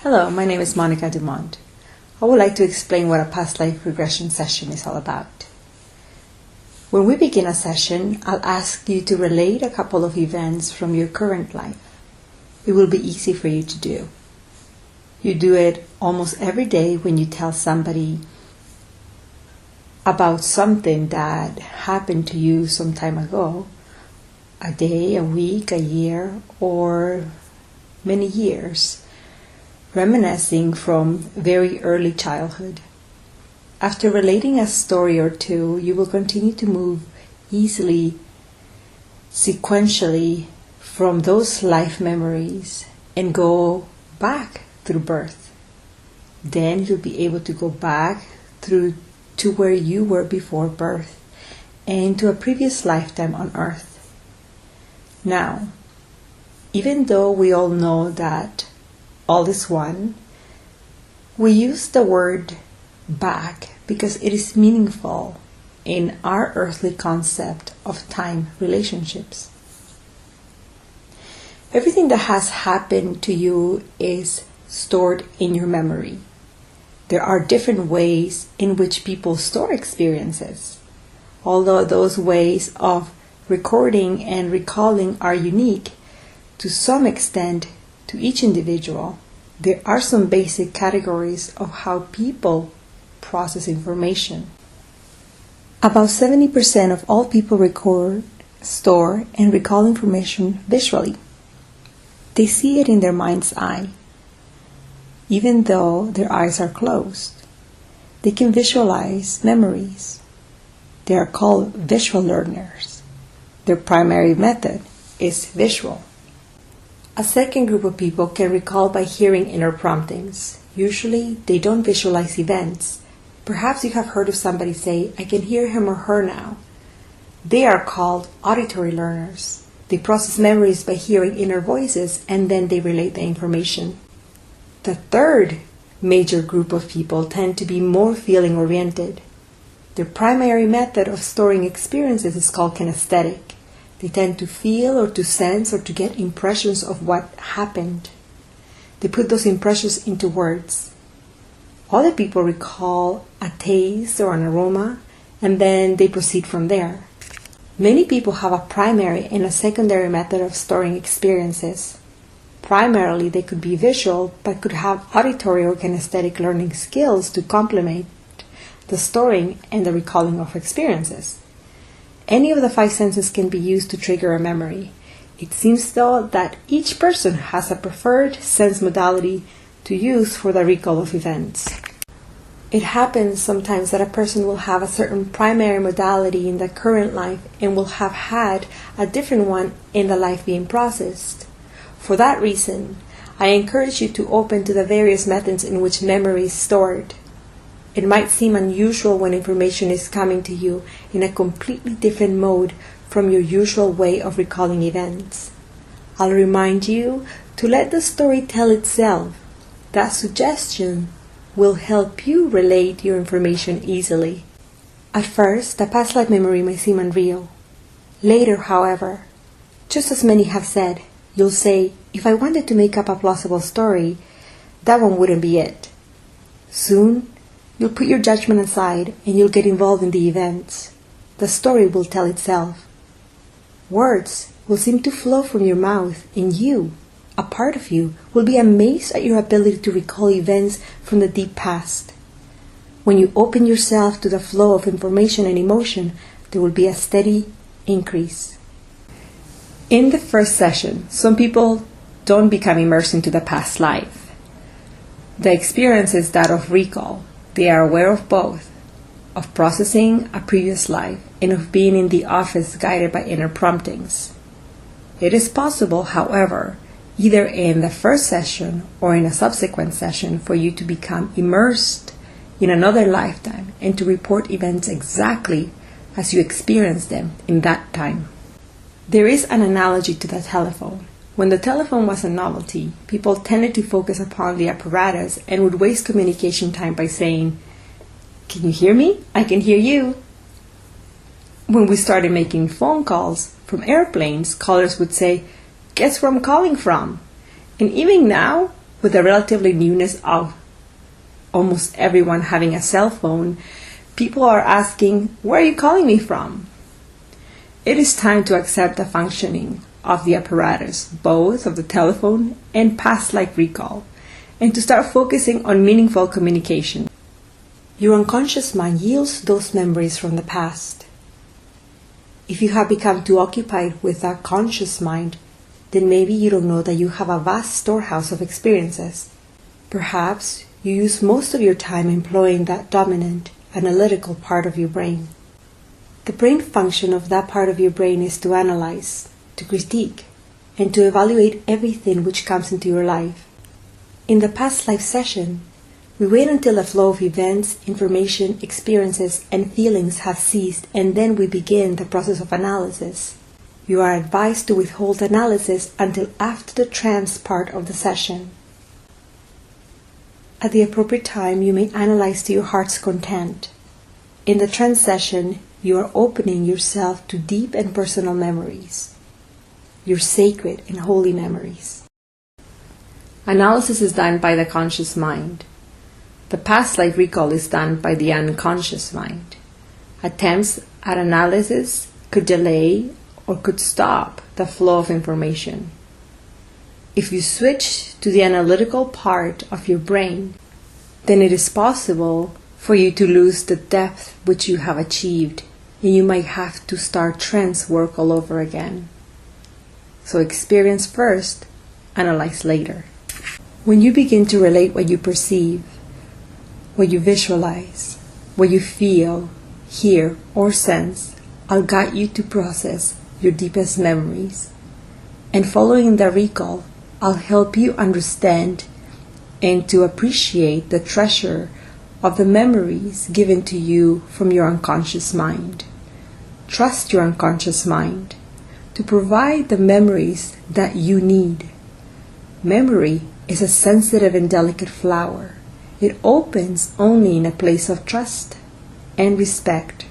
Hello, my name is Monica Dumont. I would like to explain what a past life regression session is all about. When we begin a session, I'll ask you to relate a couple of events from your current life. It will be easy for you to do. You do it almost every day when you tell somebody about something that happened to you some time ago, a day, a week, a year, or many years, reminiscing from very early childhood. After relating a story or two, you will continue to move easily, sequentially from those life memories and go back through birth. Then you'll be able to go back through to where you were before birth and to a previous lifetime on earth. Now, even though we all know that all is one, we use the word back because it is meaningful in our earthly concept of time relationships. Everything that has happened to you is stored in your memory. There are different ways in which people store experiences. Although those ways of recording and recalling are unique, to some extent, to each individual, there are some basic categories of how people process information. About 70% of all people record, store, and recall information visually. They see it in their mind's eye. Even though their eyes are closed, they can visualize memories. They are called visual learners. Their primary method is visual. A second group of people can recall by hearing inner promptings. Usually, they don't visualize events. Perhaps you have heard of somebody say, "I can hear him or her now." They are called auditory learners. They process memories by hearing inner voices and then they relate the information. The third major group of people tend to be more feeling-oriented. Their primary method of storing experiences is called kinesthetic. They tend to feel or to sense or to get impressions of what happened. They put those impressions into words. Other people recall a taste or an aroma, and then they proceed from there. Many people have a primary and a secondary method of storing experiences. Primarily, they could be visual, but could have auditory or kinesthetic learning skills to complement the storing and the recalling of experiences. Any of the five senses can be used to trigger a memory. It seems, though, that each person has a preferred sense modality to use for the recall of events. It happens sometimes that a person will have a certain primary modality in the current life and will have had a different one in the life being processed. For that reason, I encourage you to open to the various methods in which memory is stored. It might seem unusual when information is coming to you in a completely different mode from your usual way of recalling events. I'll remind you to let the story tell itself. That suggestion will help you relate your information easily. At first, the past life memory may seem unreal. Later, however, just as many have said, you'll say, if I wanted to make up a plausible story, that one wouldn't be it. Soon, you'll put your judgment aside and you'll get involved in the events. The story will tell itself. Words will seem to flow from your mouth, and you, a part of you, will be amazed at your ability to recall events from the deep past. When you open yourself to the flow of information and emotion, there will be a steady increase. In the first session, some people don't become immersed into the past life. The experience is that of recall. They are aware of both, of processing a previous life and of being in the office guided by inner promptings. It is possible, however, either in the first session or in a subsequent session for you to become immersed in another lifetime and to report events exactly as you experienced them in that time. There is an analogy to the telephone. When the telephone was a novelty, people tended to focus upon the apparatus and would waste communication time by saying, "Can you hear me? I can hear you." When we started making phone calls from airplanes, callers would say, "Guess where I'm calling from?" And even now, with the relatively newness of almost everyone having a cell phone, people are asking, "Where are you calling me from?" It is time to accept the functioning of the apparatus, both of the telephone and past life recall, and to start focusing on meaningful communication. Your unconscious mind yields those memories from the past. If you have become too occupied with that conscious mind, then maybe you don't know that you have a vast storehouse of experiences. Perhaps you use most of your time employing that dominant, analytical part of your brain. The brain function of that part of your brain is to analyze, to critique, and to evaluate everything which comes into your life. In the past life session, we wait until the flow of events, information, experiences, and feelings have ceased, and then we begin the process of analysis. You are advised to withhold analysis until after the trance part of the session. At the appropriate time, you may analyze to your heart's content. In the trance session, you are opening yourself to deep and personal memories, your sacred and holy memories. Analysis is done by the conscious mind. The past life recall is done by the unconscious mind. Attempts at analysis could delay or could stop the flow of information. If you switch to the analytical part of your brain, then it is possible for you to lose the depth which you have achieved, and you might have to start trance work all over again. So experience first, analyze later. When you begin to relate what you perceive, what you visualize, what you feel, hear, or sense, I'll guide you to process your deepest memories. And following the recall, I'll help you understand and to appreciate the treasure of the memories given to you from your unconscious mind. Trust your unconscious mind to provide the memories that you need. Memory is a sensitive and delicate flower. It opens only in a place of trust and respect.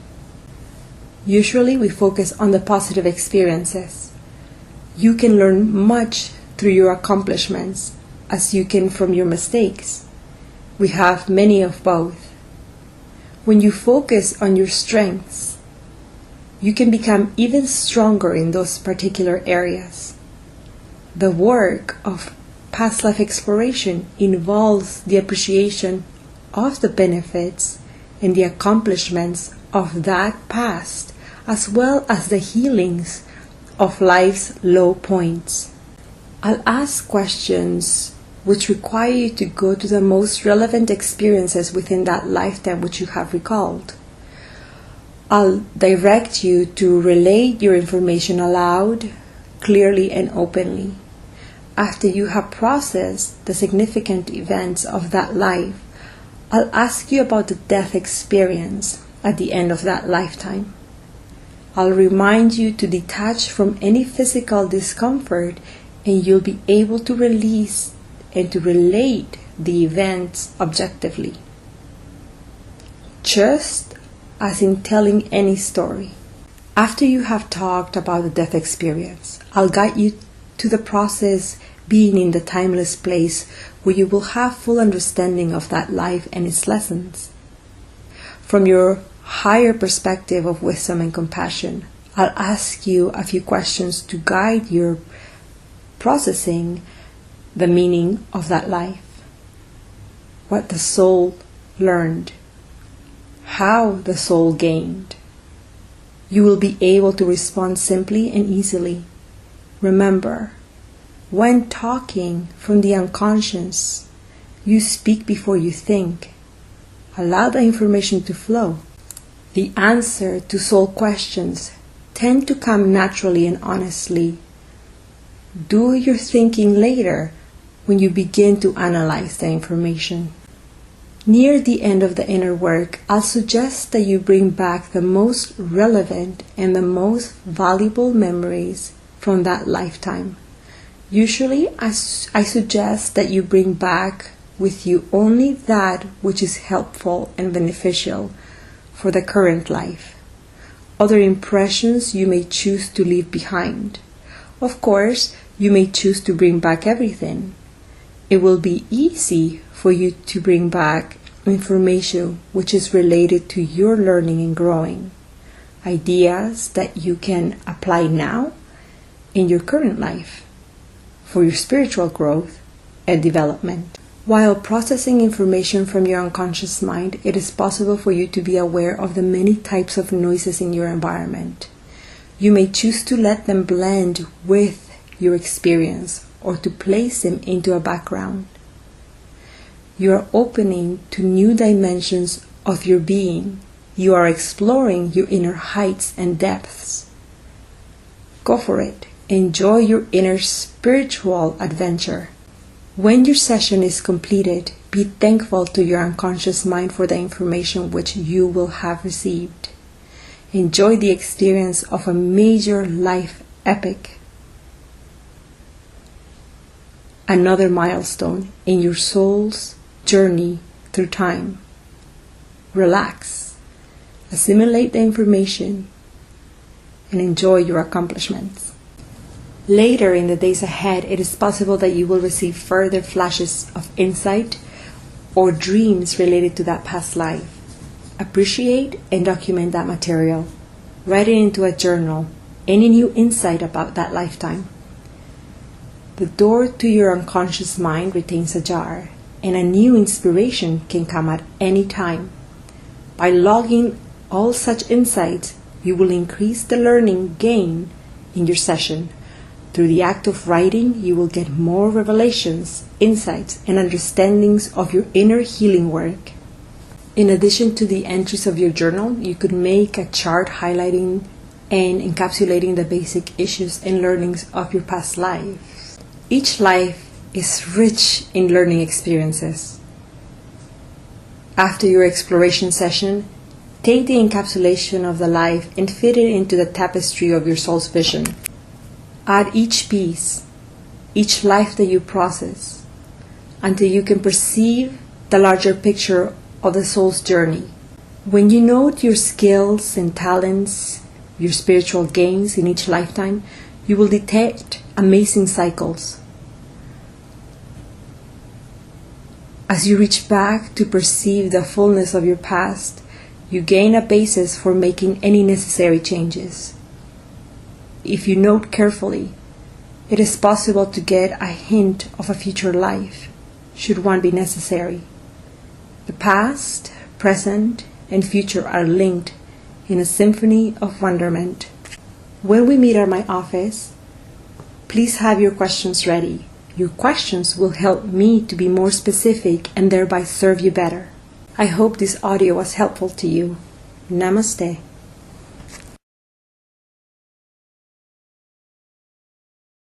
Usually we focus on the positive experiences. You can learn much through your accomplishments as you can from your mistakes. We have many of both. When you focus on your strengths, you can become even stronger in those particular areas. The work of past life exploration involves the appreciation of the benefits and the accomplishments of that past, as well as the healings of life's low points. I'll ask questions which require you to go to the most relevant experiences within that lifetime which you have recalled. I'll direct you to relate your information aloud, clearly and openly. After you have processed the significant events of that life, I'll ask you about the death experience at the end of that lifetime. I'll remind you to detach from any physical discomfort, and you'll be able to release and to relate the events objectively. Just as in telling any story. After you have talked about the death experience, I'll guide you to the process being in the timeless place where you will have full understanding of that life and its lessons. From your higher perspective of wisdom and compassion, I'll ask you a few questions to guide your processing the meaning of that life, what the soul learned, how the soul gained. You will be able to respond simply and easily. Remember, when talking from the unconscious, you speak before you think. Allow the information to flow. The answer to soul questions tend to come naturally and honestly. Do your thinking later when you begin to analyze the information. Near the end of the inner work, I'll suggest that you bring back the most relevant and the most valuable memories from that lifetime. Usually, I suggest that you bring back with you only that which is helpful and beneficial for the current life. Other impressions you may choose to leave behind. Of course, you may choose to bring back everything. It will be easy for you to bring back information which is related to your learning and growing, ideas that you can apply now in your current life for your spiritual growth and development. While processing information from your unconscious mind, it is possible for you to be aware of the many types of noises in your environment. You may choose to let them blend with your experience or to place them into a background. You are opening to new dimensions of your being. You are exploring your inner heights and depths. Go for it. Enjoy your inner spiritual adventure. When your session is completed, be thankful to your unconscious mind for the information which you will have received. Enjoy the experience of a major life epic, another milestone in your soul's journey through time. Relax, assimilate the information, and enjoy your accomplishments. Later in the days ahead, it is possible that you will receive further flashes of insight or dreams related to that past life. Appreciate and document that material. Write it into a journal, any new insight about that lifetime. The door to your unconscious mind retains ajar, and a new inspiration can come at any time. By logging all such insights, you will increase the learning gain in your session. Through the act of writing, you will get more revelations, insights, and understandings of your inner healing work. In addition to the entries of your journal, you could make a chart highlighting and encapsulating the basic issues and learnings of your past life. Each life is rich in learning experiences. After your exploration session, take the encapsulation of the life and fit it into the tapestry of your soul's vision. Add each piece, each life that you process, until you can perceive the larger picture of the soul's journey. When you note your skills and talents, your spiritual gains in each lifetime, you will detect amazing cycles. As you reach back to perceive the fullness of your past, you gain a basis for making any necessary changes. If you note carefully, it is possible to get a hint of a future life, should one be necessary. The past, present, and future are linked in a symphony of wonderment. When we meet at my office, please have your questions ready. Your questions will help me to be more specific and thereby serve you better. I hope this audio was helpful to you. Namaste.